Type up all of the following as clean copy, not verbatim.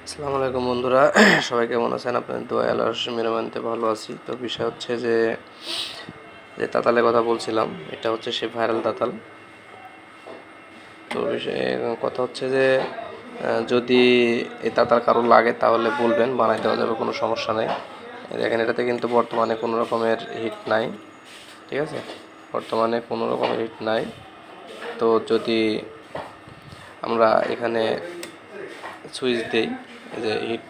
আসসালামু আলাইকুম বন্ধুরা, সবাই কেমন আছেন? আপনাদের দোয়ায় আল্লাহর মেহরবানিতে ভালো আছি। তো বিষয় হচ্ছে যে তাতালের কথা বলছিলাম, এটা হচ্ছে সেই ভাইরাল তাতাল। তো বিষয়ে কথা হচ্ছে যে যদি এই তাতাল কারো লাগে তাহলে বলবেন, বানাই দেওয়া যাবে, কোনো সমস্যা নেই। দেখেন, এটাতে কিন্তু বর্তমানে কোনো রকমের হিট নাই, ঠিক আছে? বর্তমানে কোনো রকমের হিট নাই। তো যদি আমরা এখানে সুইচ দিই, এই যে হিট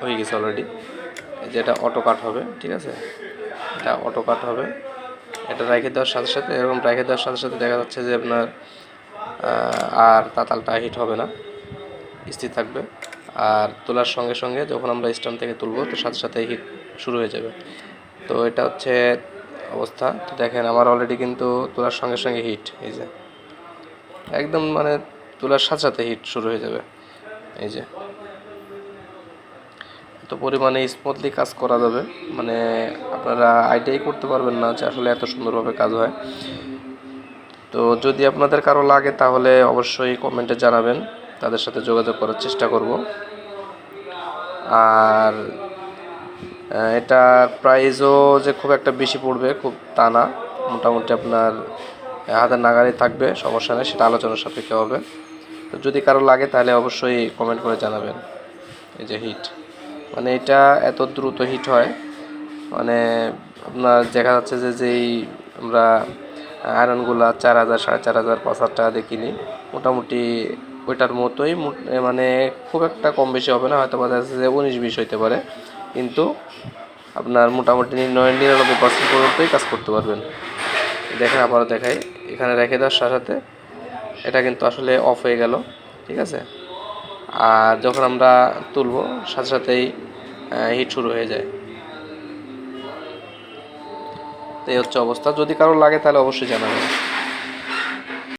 হয়ে গেছে অলরেডি, যেটা অটো কাট হবে, ঠিক আছে? এটা অটো কাট হবে। এটা রেখে দেওয়ার সাথে সাথে, এরকম রেখে দেওয়ার সাথে সাথে দেখা যাচ্ছে যে আপনার আর তাতালটা হিট হবে না, স্থির থাকবে। আর তোলার সঙ্গে সঙ্গে যখন আমরা স্ট্যান্ড থেকে তুলবো, তো সাথে সাথে হিট শুরু হয়ে যাবে। তো এটা হচ্ছে অবস্থা। তো দেখেন, আমার অলরেডি কিন্তু তোলার সঙ্গে সঙ্গে হিট, এই যে একদম মানে তোলার সাথে সাথে হিট শুরু হয়ে যাবে। এই যে এত পরিমাণে স্মুথলি কাজ করা যাবে, মানে আপনারা আইডিয়াই করতে পারবেন না যে আসলে এত সুন্দরভাবে কাজ হয়। তো যদি আপনাদের কারো লাগে তাহলে অবশ্যই কমেন্টে জানাবেন, তাদের সাথে যোগাযোগ করার চেষ্টা করব। আর এটার প্রাইসও যে খুব একটা বেশি পড়বে খুব তা না, মোটামুটি আপনার হাতের নাগালে থাকবে, সমস্যা নেই, সেটা আলোচনার সাপেক্ষে হবে। তো যদি কারো লাগে তাহলে অবশ্যই কমেন্ট করে জানাবেন। এই যে হিট, মানে এটা এত দ্রুত হিট হয়, মানে আপনার দেখা যাচ্ছে যে যেই আমরা আয়রনগুলো 4,000, 4,500, 5,000 টাকা দিয়ে কিনি, মোটামুটি ওইটার মতোই, মানে খুব একটা কম বেশি হবে না, হয়তো দেখা যাচ্ছে যে 19-20 হইতে পারে, কিন্তু আপনার মোটামুটি 99% পর্যন্তই কাজ করতে পারবেন। দেখেন, আবারও দেখাই, এখানে রেখে দেওয়ার সাথে সাথে এটা কিন্তু আসলে অফ হয়ে গেল, ঠিক আছে? আর যখন আমরা তুলব, সাথে সাথেই হিট শুরু হয়ে যায়। তো এই হচ্ছে অবস্থা। যদি কারো লাগে তাহলে অবশ্যই জানাবেন।